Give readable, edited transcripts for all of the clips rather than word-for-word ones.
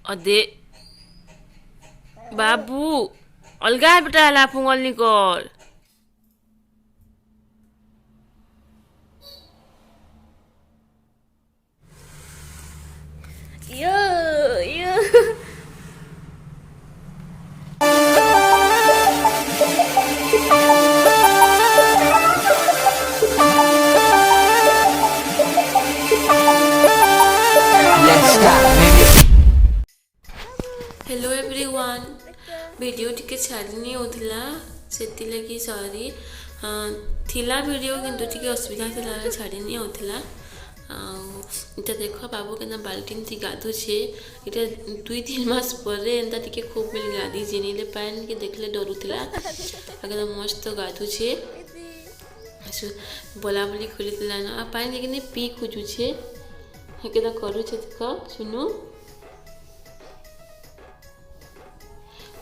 अदे बाबू अलगा बेटा ला पुंगल निकल यो यो हेलो एवरीवन वीडियो टिके छाड़नी होता से लगी सॉरी थिला वीडियो किंतु टिके असुविधा था छाड़नी होता इटा देख बाबू के बाल्टीन थी गाधुचे इटा 2-3 मास पर एंता टिके खूब मिल गाधी जेनीले पान के देखले डरुला एकदम मस्त गाधुचे बोला बोली खोलीला ना पानी देखने पी खोजुचे हेकेदा करूचे देख सुनु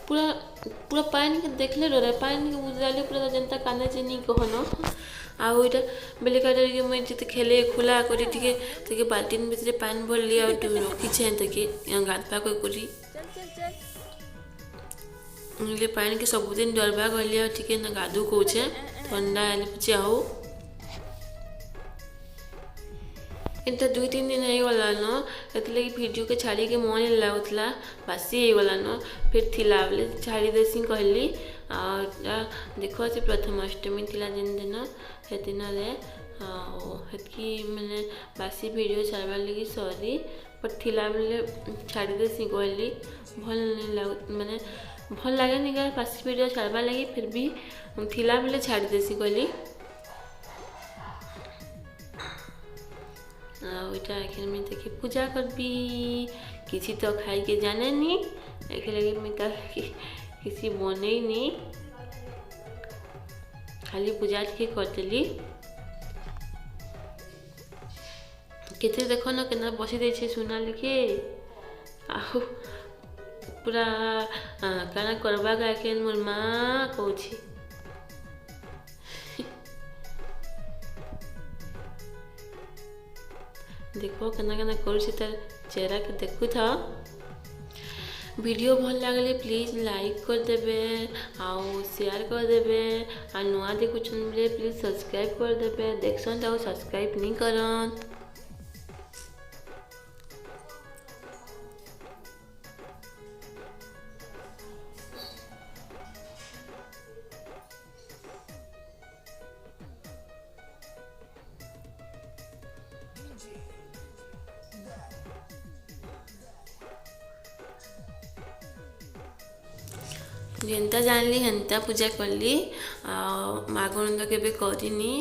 पूरा पूरा पानी के देखले रह पानी के बुझाले पूरा जनता कांदा चेनी कहन आउ इटा बेले काटे के मैं जते खेले खुला करी टिके बाल्टीन भितरे पानी भर लिया और रखी छे तके गाधपा करी ले पानी के सबुदिन डरबा गलिया टिके ना गाधु कहूचे ठंडा आले पचे आउ इनता 2-3 दिन होगला न एतले वीडियो के छाड़ी के मन लगुला बासी होगला न फिर थिला बोले छाड़ी देसी कहली और देखो से प्रथमाष्टमी थिला जिन दिन से दिन हेतकी मैंने बासी वीडियो छाड़बार लगी सॉरी पर थिला बोले छाड़ी देसी कहली भल नहीं लग माने भल लगे नहीं बासी वीडियो छाड़बार लगी फिर भी थिला बोले छाड़ी देसी कहली ओटा एखन में देखी पूजा करबी किसी तो खाई के जाने नी एक लगे में तो किसी बने नी खाली पूजा के करतली केते देखो ना केना बसी दे छे सुना लिखे आहो पूरा काना करबा का एखन मोर मां कहू छी देखो केना केना करू तार चेहरा के देखू था वीडियो भल लगले प्लीज लाइक कर देबे आउ शेयर कर देबे आ नुआ देखु बोले प्लीज सब्सक्राइब कर देबे देखसन तो सब्सक्राइब नहीं करन जेनता जानली हेन्ता पूजा करली मागण केबे करिनी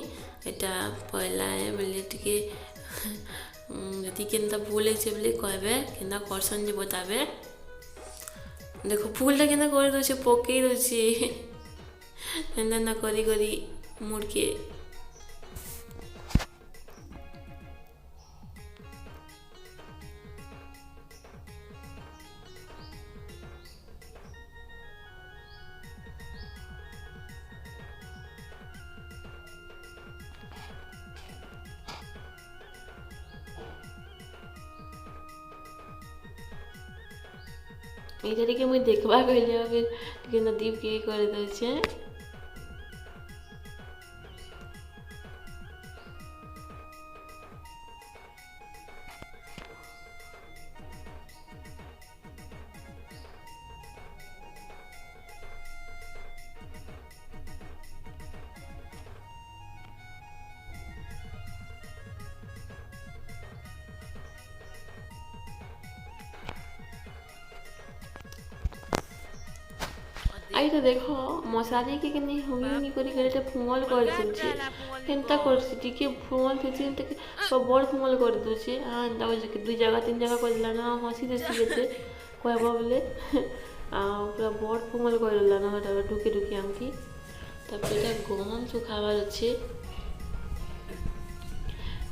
एटा पहला है बोले टिके यदि केनता भूल है बोले कहबे केनता करसन जे बताबे देखो फूलटा केनता कर दोछे पकई दोछे एंता ना करी करी मुड़ के ये मुझे देखवा कहलिए फिर नदीप के कर दे छे आई तो देखो मसाले के नहीं हुई नहीं करी करे फुमल कर दूचे केनता करसी टिके फुमल थेसी तक सब बड़ फुमल कर दूचे हां एंता हो जे 2 जगह 3 जगह करला ना हसी देसी केते कहबो बोले आ पूरा बड़ फुमल करला ना हटा ढुके ढुके आमकी तब एटा गहम सुखाबार अच्छे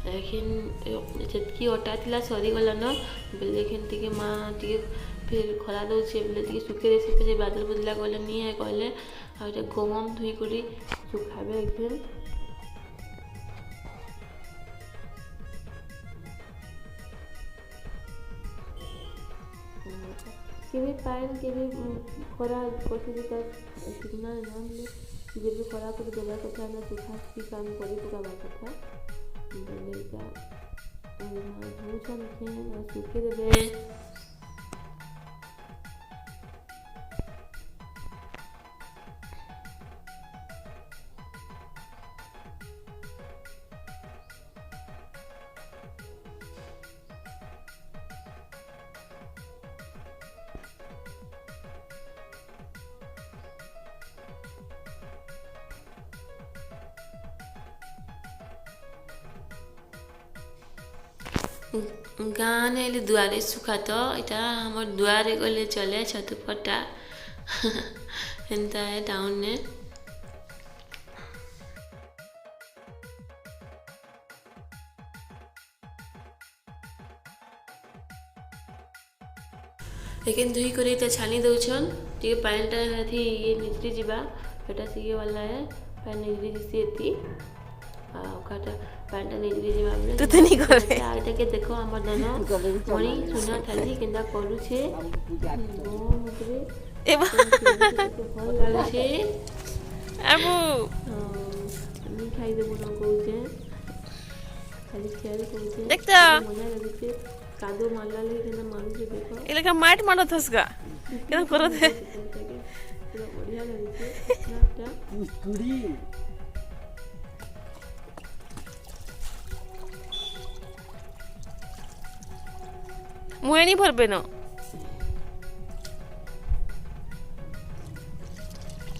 लेकिन जतकी अटा थिला सरी गला ना लेकिन टिके मां टिके फिर खरा दौचे बोले टिके सुखे देसी पे बादल बुदला कहले नहीं है कहले आ गहम धुई करी सुखाबे एकदम केबे पान केबे खरा पसी का सिग्नल नाम ले जे भी खरा कर देबा कथा ना सुखा की काम करी पकाबा कथा लेका भूषण के ना सुखे देबे गाँ ने दुआरे सुखा तो इटा हमर दुआरे गले चले छतु पट्टा एंता है टाउन ने लेकिन धुई कर छानी दौन टे पानीटा थी ये निजरी जा एटा सीए वाला है पानी निजरी जैसी आटा पानीटा निजरी जा तू तो नहीं करे आटा के देखो हमर दोनों मणि सुना थाली केंदा करू छे दो मुकरे ए भल लागे छे आबू আমি খাই দেব না কইছে খালি খেয়াল কইছে देखता মজা লাগছে কাদো মারলালে কেন মানুষে দেখো इलाका माट मारो थसगा केन करो दे পুরো বড়িয়া লাগছে নাটা কুড়ি मुएनी भरबे न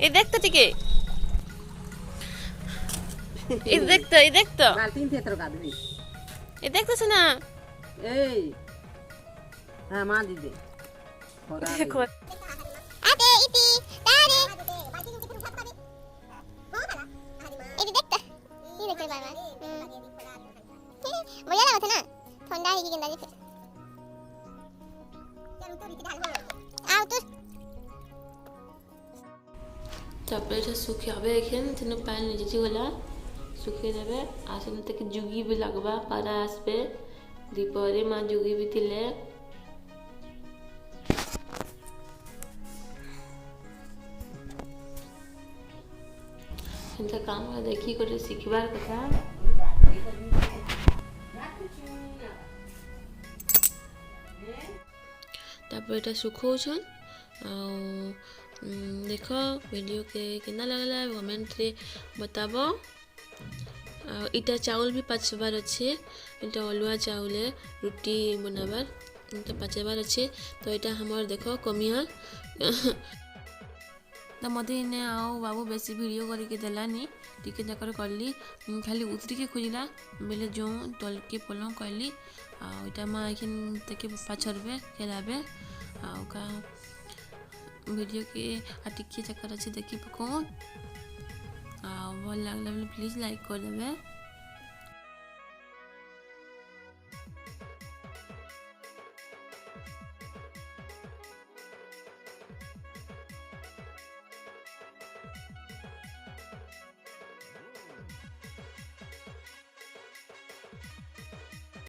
ए देखता टिके ए देखता বালতিন তেতর গাদবি ए देखता से ना এই হ্যাঁ মা দিদে খরা देखो আতে ইতি তারে এই দেখতা এই দেখতে বাবা মজা লাগছে না ঠান্ডা হয়ে গেন্দা দিছে আও তো তারপরে এটা শুকিয়ে এখান তেন পানি নিচে গলা শুকিয়ে দেবে আসলে থেকে যুগি भी लगवा पारा আসবে दीपरे माँ जुगी भी थिले एंता काम देखी कर शिखबार कथा तापर एटा सुखौछन देख वीडियो के केना लगला कमेंट रे बताबो इटा चावल भी पाचबार अच्छे इटा अलुआ चावल रुटी बनाबार इटा पाचबार अच्छे तो इटा हमार देखो कमिया तो मत इन्हें आओ बाबू बेसी वीडियो करके देलानी टिके जाकर करली खाली उतरी के खोजला बेले जो तल के पलंग कहली आटा माँ एखिन तक पाछरबे खेलाबे का वीडियो के टिके चक्कर अच्छे देखी पको भल लगला प्लीज लाइक कर देवे।